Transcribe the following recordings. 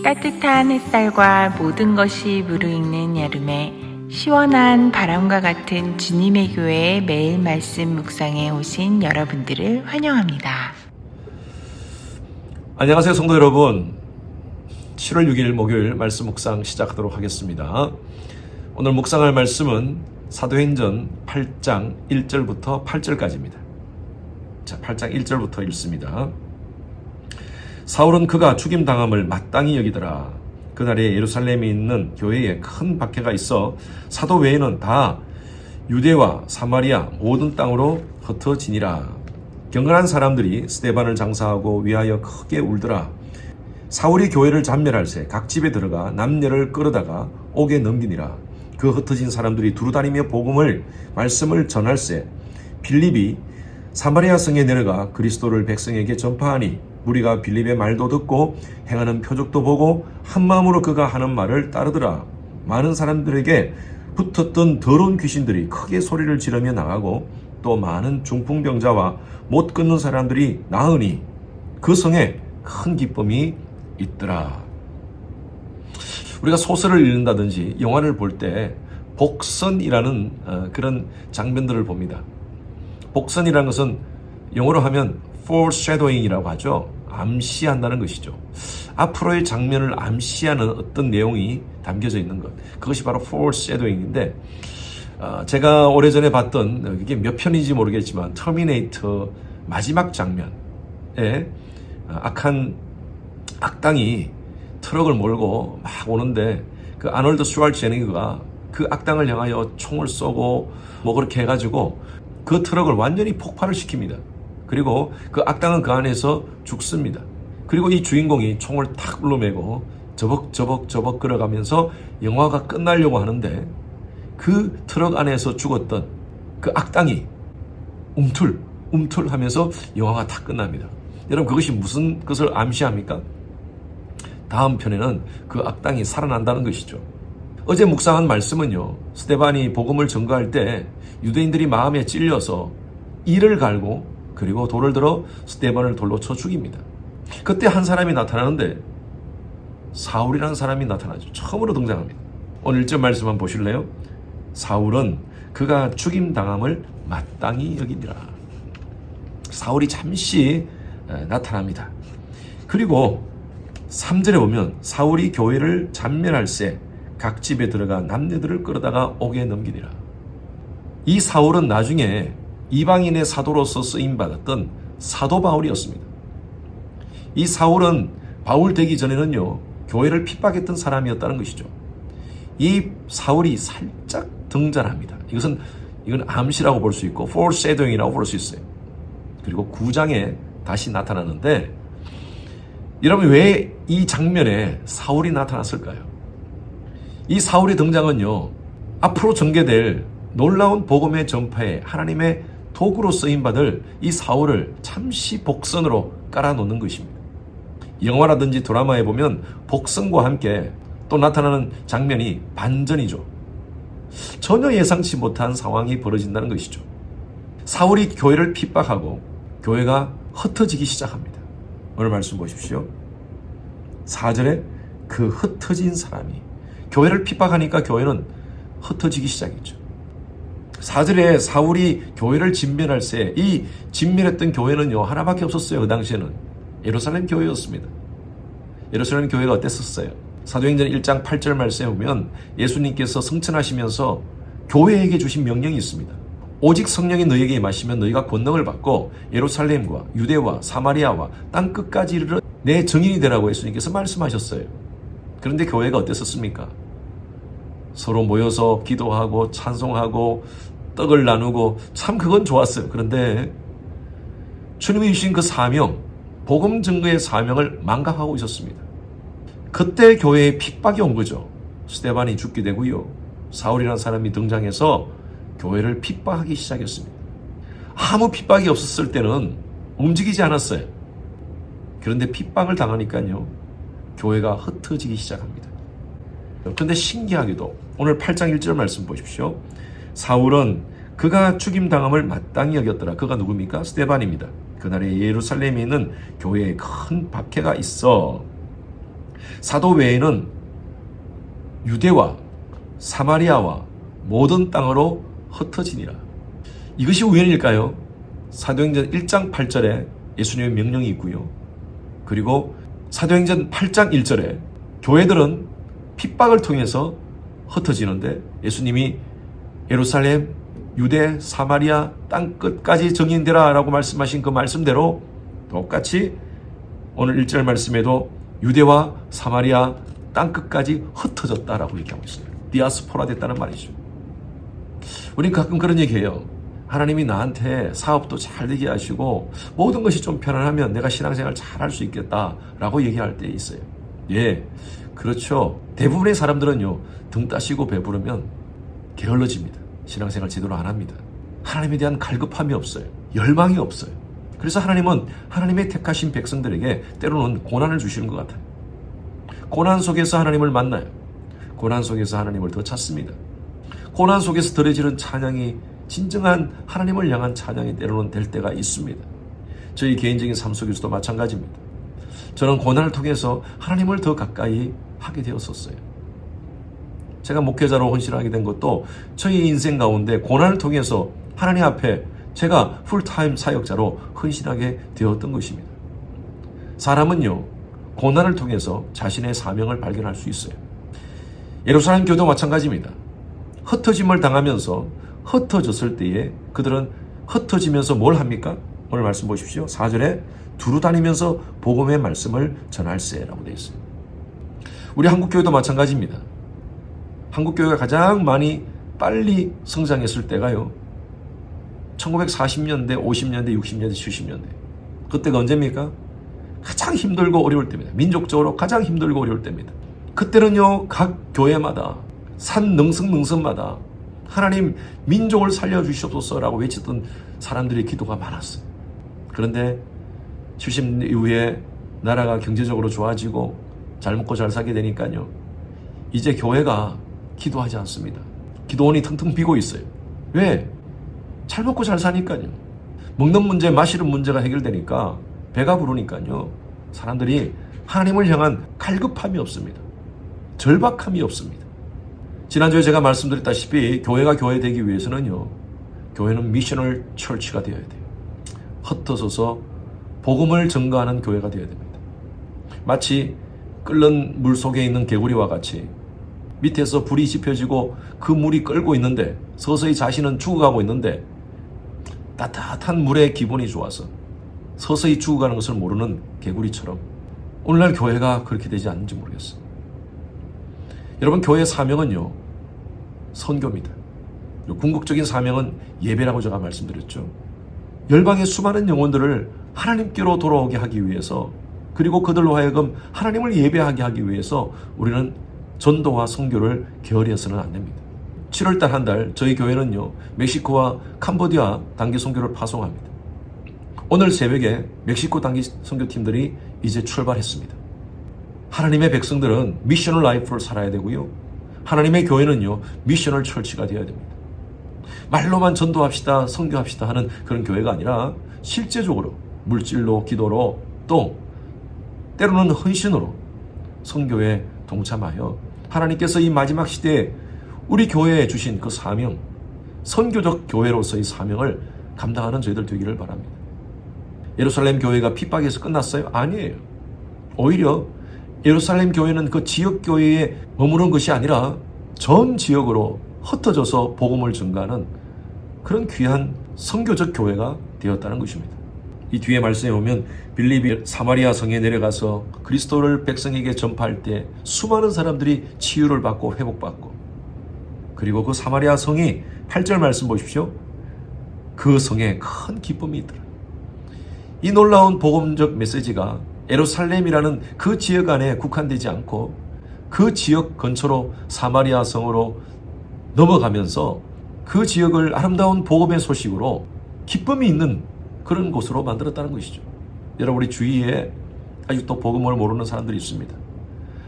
따뜻한 햇살과 모든 것이 무르익는 여름에 시원한 바람과 같은 주님의 교회의 매일 말씀 묵상에 오신 여러분들을 환영합니다. 안녕하세요, 성도 여러분. 7월 6일 목요일 말씀 묵상 시작하도록 하겠습니다. 오늘 묵상할 말씀은 사도행전 8장 1절부터 8절까지입니다. 자, 8장 1절부터 읽습니다. 사울은 그가 죽임당함을 마땅히 여기더라. 그날에 예루살렘에 있는 교회에 큰 박해가 있어 사도 외에는 다 유대와 사마리아 모든 땅으로 흩어지니라. 경건한 사람들이 스데반을 장사하고 위하여 크게 울더라. 사울이 교회를 잔멸할새 각 집에 들어가 남녀를 끌어다가 옥에 넘기니라. 그 흩어진 사람들이 두루다니며 말씀을 전할새 빌립이 사마리아 성에 내려가 그리스도를 백성에게 전파하니 무리가 빌립의 말도 듣고 행하는 표적도 보고 한마음으로 그가 하는 말을 따르더라. 많은 사람들에게 붙었던 더러운 귀신들이 크게 소리를 지르며 나가고 또 많은 중풍병자와 못 걷는 사람들이 나으니 그 성에 큰 기쁨이 있더라. 우리가 소설을 읽는다든지 영화를 볼 때 복선이라는 그런 장면들을 봅니다. 복선이라는 것은 영어로 하면 foreshadowing이라고 하죠. 암시한다는 것이죠. 앞으로의 장면을 암시하는 어떤 내용이 담겨져 있는 것. 그것이 바로 foreshadowing인데 제가 오래전에 봤던 이게 몇 편인지 모르겠지만 터미네이터 마지막 장면에 악한 악당이 트럭을 몰고 막 오는데 그 아놀드 슈왈츠제네거가 그 악당을 향하여 총을 쏘고 뭐 그렇게 해가지고 그 트럭을 완전히 폭발을 시킵니다. 그리고 그 악당은 그 안에서 죽습니다. 그리고 이 주인공이 총을 탁 울러매고 저벅저벅 걸어가면서 영화가 끝나려고 하는데 그 트럭 안에서 죽었던 그 악당이 움틀 하면서 영화가 다 끝납니다. 여러분, 그것이 무슨 것을 암시합니까? 다음 편에는 그 악당이 살아난다는 것이죠. 어제 묵상한 말씀은요, 스데반이 복음을 전거할 때 유대인들이 마음에 찔려서 이를 갈고 그리고 돌을 들어 스데반을 돌로 쳐 죽입니다. 그때 한 사람이 나타나는데 사울이라는 사람이 나타나죠. 처음으로 등장합니다. 오늘 1절 말씀 한번 보실래요? 사울은 그가 죽임당함을 마땅히 여기니라. 사울이 잠시 나타납니다. 그리고 3절에 보면 사울이 교회를 잔멸할새 각 집에 들어가 남녀들을 끌어다가 옥에 넘기니라. 이 사울은 나중에 이방인의 사도로서 쓰임받았던 사도 바울이었습니다. 이 사울은 바울 되기 전에는요, 교회를 핍박했던 사람이었다는 것이죠. 이 사울이 살짝 등장합니다. 이건 암시라고 볼 수 있고 foreshadowing이라고 볼 수 있어요. 그리고 9장에 다시 나타나는데 여러분, 왜 이 장면에 사울이 나타났을까요? 이 사울의 등장은요, 앞으로 전개될 놀라운 복음의 전파에 하나님의 도구로 쓰임받을 이 사울을 잠시 복선으로 깔아놓는 것입니다. 영화라든지 드라마에 보면 복선과 함께 또 나타나는 장면이 반전이죠. 전혀 예상치 못한 상황이 벌어진다는 것이죠. 사울이 교회를 핍박하고 교회가 흩어지기 시작합니다. 오늘 말씀 보십시오. 4절에 그 흩어진 사람이 교회를 핍박하니까 교회는 흩어지기 시작했죠. 4절에 사울이 교회를 진멸할새 이 진멸했던 교회는요, 하나밖에 없었어요. 그 당시에는 예루살렘 교회였습니다. 예루살렘 교회가 어땠었어요? 사도행전 1장 8절 말씀에 보면 예수님께서 승천하시면서 교회에게 주신 명령이 있습니다. 오직 성령이 너희에게 임하시면 너희가 권능을 받고 예루살렘과 유대와 사마리아와 땅 끝까지 이르러 내 증인이 되라고 예수님께서 말씀하셨어요. 그런데 교회가 어땠었습니까? 서로 모여서 기도하고 찬송하고 떡을 나누고 참 그건 좋았어요. 그런데 주님이 주신 그 사명, 복음 증거의 사명을 망각하고 있었습니다. 그때 교회에 핍박이 온 거죠. 스데반이 죽게 되고요, 사울이라는 사람이 등장해서 교회를 핍박하기 시작했습니다. 아무 핍박이 없었을 때는 움직이지 않았어요. 그런데 핍박을 당하니까요, 교회가 흩어지기 시작합니다. 그런데 신기하게도 오늘 8장 1절 말씀 보십시오. 사울은 그가 죽임당함을 마땅히 여겼더라. 그가 누굽니까? 스데반입니다. 그날에 예루살렘에 있는 교회에 큰 박해가 있어 사도 외에는 유대와 사마리아와 모든 땅으로 흩어지니라. 이것이 우연일까요? 사도행전 1장 8절에 예수님의 명령이 있고요. 그리고 사도행전 8장 1절에 교회들은 핍박을 통해서 흩어지는데 예수님이 예루살렘, 유대, 사마리아 땅끝까지 정인되라 라고 말씀하신 그 말씀대로 똑같이 오늘 1절 말씀에도 유대와 사마리아 땅끝까지 흩어졌다라고 얘기하고 있습니다. 디아스포라 됐다는 말이죠. 우린 가끔 그런 얘기해요. 하나님이 나한테 사업도 잘 되게 하시고 모든 것이 좀 편안하면 내가 신앙생활 잘 할 수 있겠다라고 얘기할 때 있어요. 예, 그렇죠. 대부분의 사람들은요, 등 따시고 배부르면 게을러집니다. 신앙생활 제대로 안 합니다. 하나님에 대한 갈급함이 없어요. 열망이 없어요. 그래서 하나님은 하나님의 택하신 백성들에게 때로는 고난을 주시는 것 같아요. 고난 속에서 하나님을 만나요. 고난 속에서 하나님을 더 찾습니다. 고난 속에서 들어지는 찬양이 진정한 하나님을 향한 찬양이 때로는 될 때가 있습니다. 저희 개인적인 삶 속에서도 마찬가지입니다. 저는 고난을 통해서 하나님을 더 가까이 하게 되었었어요. 제가 목회자로 헌신하게 된 것도 저희 인생 가운데 고난을 통해서 하나님 앞에 제가 풀타임 사역자로 헌신하게 되었던 것입니다. 사람은요, 고난을 통해서 자신의 사명을 발견할 수 있어요. 예루살렘 교도 마찬가지입니다. 흩어짐을 당하면서 흩어졌을 때에 그들은 흩어지면서 뭘 합니까? 오늘 말씀 보십시오. 4절에 두루 다니면서 복음의 말씀을 전할세라고 되어 있어요. 우리 한국교회도 마찬가지입니다. 한국교회가 가장 많이 빨리 성장했을 때가요, 1940년대, 50년대, 60년대, 70년대. 그때가 언제입니까? 가장 힘들고 어려울 때입니다. 민족적으로 가장 힘들고 어려울 때입니다. 그때는요, 각 교회마다 산 능성능성마다 하나님 민족을 살려주시옵소서라고 외쳤던 사람들의 기도가 많았어요. 그런데 70년 이후에 나라가 경제적으로 좋아지고 잘 먹고 잘 살게 되니까요, 이제 교회가 기도하지 않습니다. 기도원이 텅텅 비고 있어요. 왜? 잘 먹고 잘 사니까요. 먹는 문제, 마시는 문제가 해결되니까, 배가 부르니까요, 사람들이 하나님을 향한 갈급함이 없습니다. 절박함이 없습니다. 지난주에 제가 말씀드렸다시피 교회가 교회 되기 위해서는요, 교회는 미셔널 처치가 되어야 돼요. 흩어져서 복음을 전가하는 교회가 되어야 됩니다. 마치 끓는 물 속에 있는 개구리와 같이 밑에서 불이 지펴지고 그 물이 끓고 있는데 서서히 자신은 죽어가고 있는데 따뜻한 물의 기분이 좋아서 서서히 죽어가는 것을 모르는 개구리처럼 오늘날 교회가 그렇게 되지 않는지 모르겠어요. 여러분, 교회의 사명은요, 선교입니다. 궁극적인 사명은 예배라고 제가 말씀드렸죠. 열방의 수많은 영혼들을 하나님께로 돌아오게 하기 위해서, 그리고 그들로 하여금 하나님을 예배하게 하기 위해서 우리는 전도와 선교를 게을리해서는 안 됩니다. 7월달 한 달 저희 교회는요, 멕시코와 캄보디아 단기 선교를 파송합니다. 오늘 새벽에 멕시코 단기 선교팀들이 이제 출발했습니다. 하나님의 백성들은 미셔널 라이프를 살아야 되고요, 하나님의 교회는요, 미셔널 처치가 되어야 됩니다. 말로만 전도합시다, 선교합시다 하는 그런 교회가 아니라 실제적으로 물질로, 기도로, 또 때로는 헌신으로 선교에 동참하여 하나님께서 이 마지막 시대에 우리 교회에 주신 그 사명, 선교적 교회로서의 사명을 감당하는 저희들 되기를 바랍니다. 예루살렘 교회가 핍박에서 끝났어요? 아니에요. 오히려 예루살렘 교회는 그 지역 교회에 머무는 것이 아니라 전 지역으로 흩어져서 복음을 전가하는 그런 귀한 선교적 교회가 되었다는 것입니다. 이 뒤에 말씀에 보면 빌립이 사마리아 성에 내려가서 그리스도를 백성에게 전파할 때 수많은 사람들이 치유를 받고 회복받고, 그리고 그 사마리아 성이 8절 말씀 보십시오. 그 성에 큰 기쁨이 있더라. 이 놀라운 복음적 메시지가 예루살렘이라는 그 지역 안에 국한되지 않고 그 지역 근처로 사마리아 성으로 넘어가면서 그 지역을 아름다운 복음의 소식으로 기쁨이 있는 그런 곳으로 만들었다는 것이죠. 여러분, 우리 주위에 아직도 복음을 모르는 사람들이 있습니다.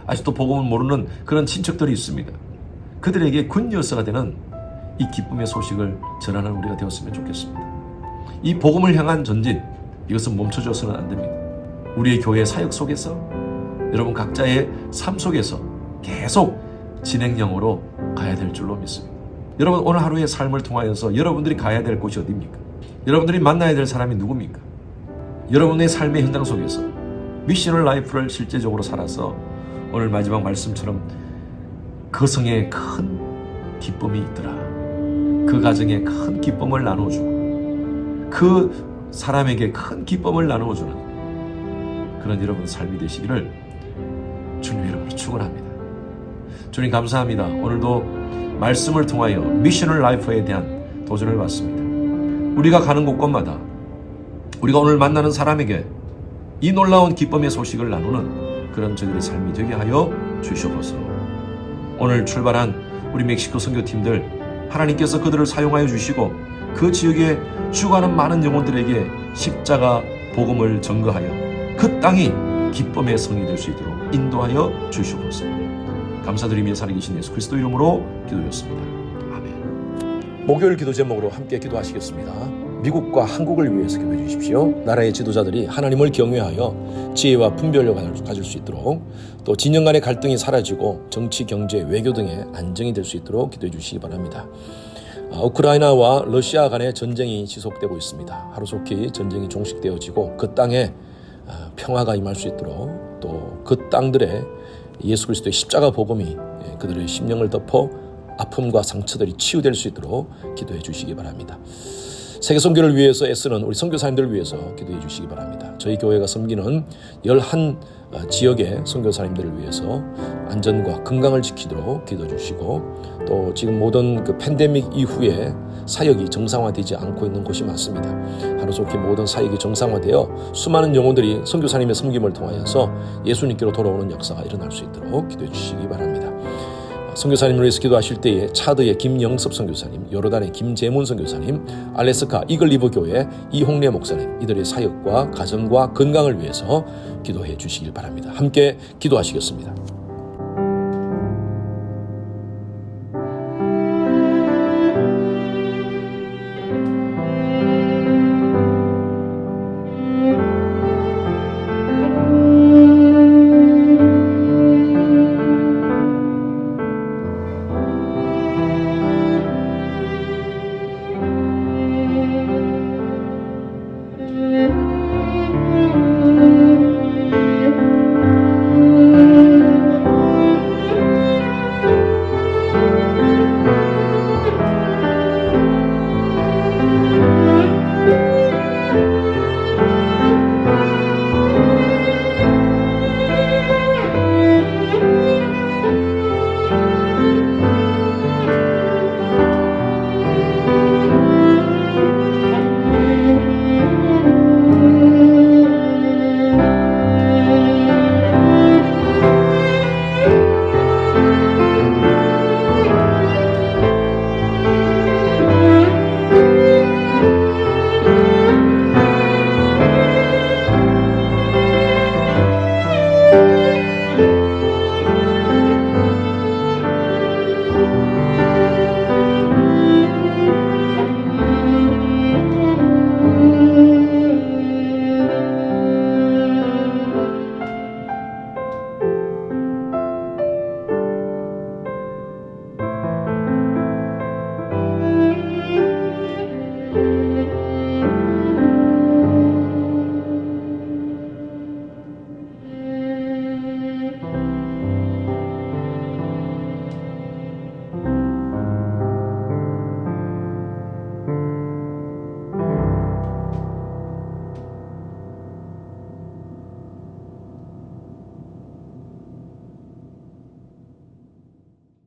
아직도 복음을 모르는 그런 친척들이 있습니다. 그들에게 굿뉴스가 되는 이 기쁨의 소식을 전하는 우리가 되었으면 좋겠습니다. 이 복음을 향한 전진, 이것은 멈춰져서는 안 됩니다. 우리의 교회 사역 속에서 여러분 각자의 삶 속에서 계속 진행형으로 가야 될 줄로 믿습니다. 여러분 오늘 하루의 삶을 통하여서 여러분들이 가야 될 곳이 어디입니까? 여러분들이 만나야 될 사람이 누굽니까? 여러분의 삶의 현장 속에서 미셔널 라이프를 실제적으로 살아서 오늘 마지막 말씀처럼 그 성에 큰 기쁨이 있더라. 그 가정에 큰 기쁨을 나눠주고 그 사람에게 큰 기쁨을 나눠주는 그런 여러분 삶이 되시기를 주님 이름으로 축원합니다. 주님 감사합니다. 오늘도 말씀을 통하여 미셔널 라이프에 대한 도전을 받습니다. 우리가 가는 곳곳마다 우리가 오늘 만나는 사람에게 이 놀라운 기쁨의 소식을 나누는 그런 저들의 삶이 되게 하여 주시옵소서. 오늘 출발한 우리 멕시코 선교팀들 하나님께서 그들을 사용하여 주시고 그 지역에 죽어가는 많은 영혼들에게 십자가 복음을 전거하여 그 땅이 기쁨의 성이 될 수 있도록 인도하여 주시옵소서. 감사드리며 살아계신 예수 그리스도 이름으로 기도드렸습니다. 아멘. 목요일 기도 제목으로 함께 기도하시겠습니다. 미국과 한국을 위해서 기도해 주십시오. 나라의 지도자들이 하나님을 경외하여 지혜와 분별력을 가질 수 있도록, 또 진영 간의 갈등이 사라지고 정치, 경제, 외교 등의 안정이 될 수 있도록 기도해 주시기 바랍니다. 우크라이나와 러시아 간의 전쟁이 지속되고 있습니다. 하루속히 전쟁이 종식되어지고 그 땅에 평화가 임할 수 있도록, 또 그 땅들에 예수 그리스도의 십자가 복음이 그들의 심령을 덮어 아픔과 상처들이 치유될 수 있도록 기도해 주시기 바랍니다. 세계 선교를 위해서 애쓰는 우리 선교사님들을 위해서 기도해 주시기 바랍니다. 저희 교회가 섬기는 11 지역의 선교사님들을 위해서 안전과 건강을 지키도록 기도해 주시고, 또 지금 모든 그 팬데믹 이후에 사역이 정상화되지 않고 있는 곳이 많습니다. 하루속히 모든 사역이 정상화되어 수많은 영혼들이 선교사님의 섬김을 통하여서 예수님께로 돌아오는 역사가 일어날 수 있도록 기도해 주시기 바랍니다. 선교사님을 위해서 기도하실 때에 차드의 김영섭 선교사님, 요르단의 김재문 선교사님, 알래스카 이글리브 교회 이홍래 목사님, 이들의 사역과 가정과 건강을 위해서 기도해 주시길 바랍니다. 함께 기도하시겠습니다.